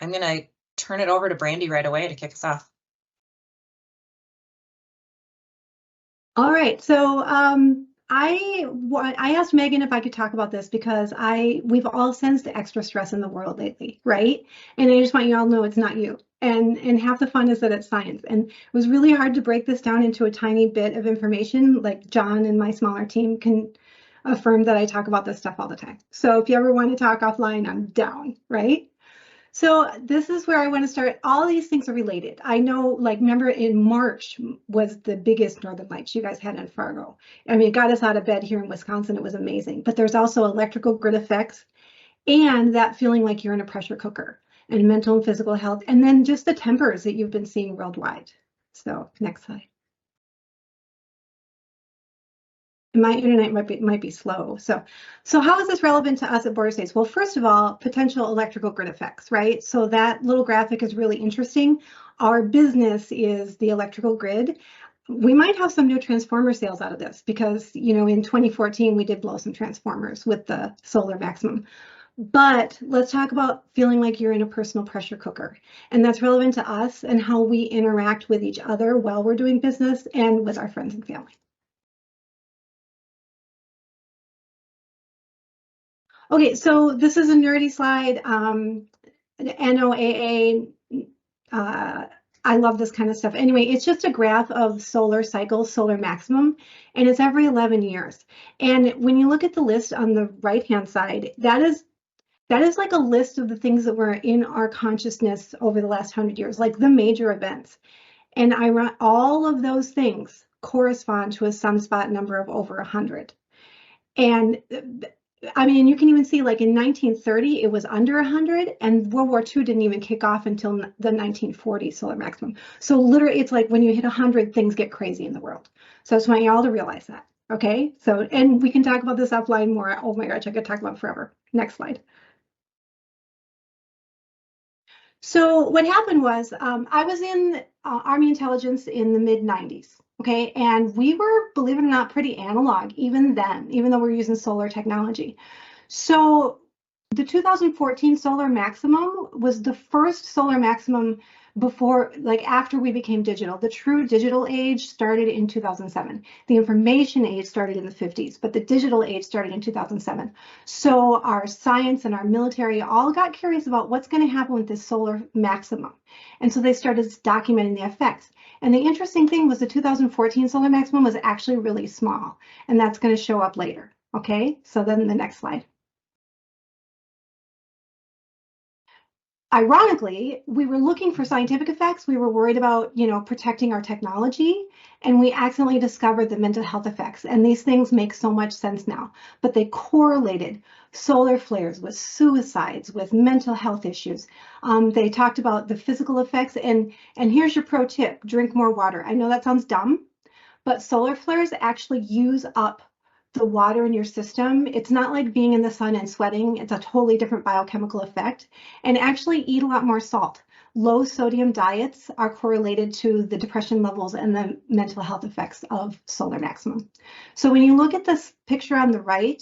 I'm going to turn it over to Brandy right away to kick us off. All right, so I asked Megan if I could talk about this because we've all sensed extra stress in the world lately, right? And I just want you all to know it's not you. And half the fun is that it's science. And it was really hard to break this down into a tiny bit of information. Like John and my smaller team can affirm that I talk about this stuff all the time. So if you ever want to talk offline, I'm down, right? So this is where I want to start. All these things are related. I know, like, remember in March was the biggest Northern Lights you guys had in Fargo. I mean, it got us out of bed here in Wisconsin. It was amazing. But there's also electrical grid effects and that feeling like you're in a pressure cooker and mental and physical health. And then just the tempers that you've been seeing worldwide. So next slide. My internet might be slow. So how is this relevant to us at Border States? Well, first of all, potential electrical grid effects, right? So that little graphic is really interesting. Our business is the electrical grid. We might have some new transformer sales out of this because, you know, in 2014, we did blow some transformers with the solar maximum. But let's talk about feeling like you're in a personal pressure cooker. And that's relevant to us and how we interact with each other while we're doing business and with our friends and family. Okay, so this is a nerdy slide. NOAA, I love this kind of stuff. Anyway, it's just a graph of solar cycles, solar maximum, and it's every 11 years. And when you look at the list on the right-hand side, that is like a list of the things that were in our consciousness over the last 100 years, like the major events. And all of those things correspond to a sunspot number of over 100. And I mean, you can even see, like, in 1930, it was under 100, and World War II didn't even kick off until the 1940 solar maximum. So literally, it's like when you hit 100, things get crazy in the world. So I just want you all to realize that, okay? So, and we can talk about this offline more. Oh my gosh, I could talk about it forever. Next slide. So what happened was I was in Army intelligence in the mid-90s. Okay, and we were, believe it or not, pretty analog even then, even though we're using solar technology. So the 2014 solar maximum was the first solar maximum before, like, after we became digital. The true digital age started in 2007. The information age started in the 50s, but the digital age started in 2007. So our science and our military all got curious about what's going to happen with this solar maximum. And so they started documenting the effects. And the interesting thing was the 2014 solar maximum was actually really small, and that's going to show up later. Okay, so then the next slide. Ironically, we were looking for scientific effects. We were worried about, you know, protecting our technology, and we accidentally discovered the mental health effects. And these things make so much sense now, but they correlated solar flares with suicides, with mental health issues. They talked about the physical effects, and here's your pro tip: drink more water. I know that sounds dumb, but solar flares actually use up the water in your system. It's not like being in the sun and sweating. It's a totally different biochemical effect. And actually eat a lot more salt. Low sodium diets are correlated to the depression levels and the mental health effects of solar maximum. So when you look at this picture on the right,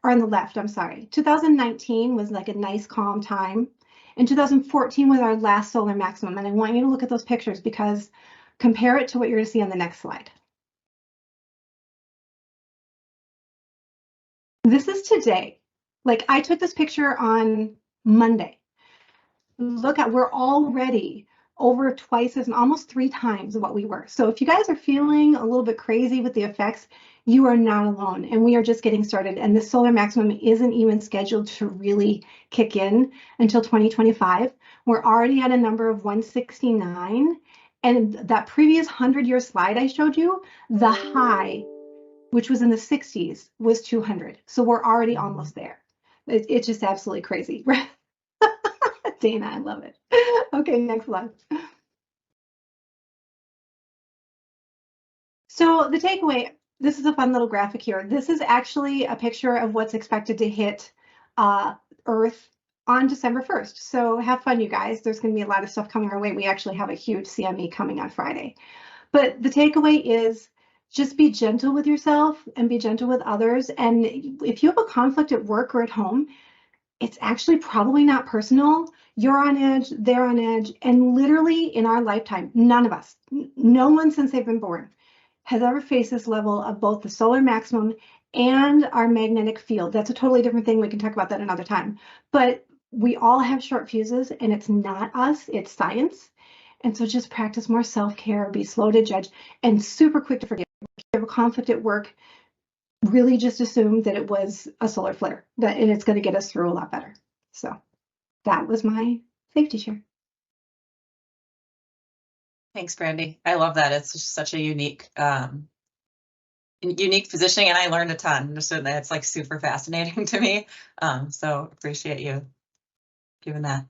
or on the left, I'm sorry, 2019 was like a nice calm time. And 2014 was our last solar maximum. And I want you to look at those pictures because compare it to what you're going to see on the next slide. This is today. Like, I took this picture on Monday. Look at, we're already over twice as, almost 3 times what we were. So if you guys are feeling a little bit crazy with the effects, you are not alone, and we are just getting started. And the solar maximum isn't even scheduled to really kick in until 2025. We're already at a number of 169. And that previous 100-year slide I showed you, the high, which was in the 60s, was 200. So we're already almost there. It's just absolutely crazy. Dana, I love it. Okay, next slide. So the takeaway, this is a fun little graphic here. This is actually a picture of what's expected to hit Earth on December 1st. So have fun, you guys. There's going to be a lot of stuff coming our way. We actually have a huge CME coming on Friday. But the takeaway is, just be gentle with yourself and be gentle with others. And if you have a conflict at work or at home, it's actually probably not personal. You're on edge, they're on edge, and literally in our lifetime, none of us, no one since they've been born, has ever faced this level of both the solar maximum and our magnetic field. That's a totally different thing. We can talk about that another time. But we all have short fuses, and it's not us, it's science. And so just practice more self-care, be slow to judge, and super quick to forgive. If you have a conflict at work, really just assume that it was a solar flare, and it's going to get us through a lot better. So that was my safety share. Thanks, Brandy. I love that. It's just such a unique positioning, and I learned a ton. So it's like super fascinating to me. So appreciate you giving that.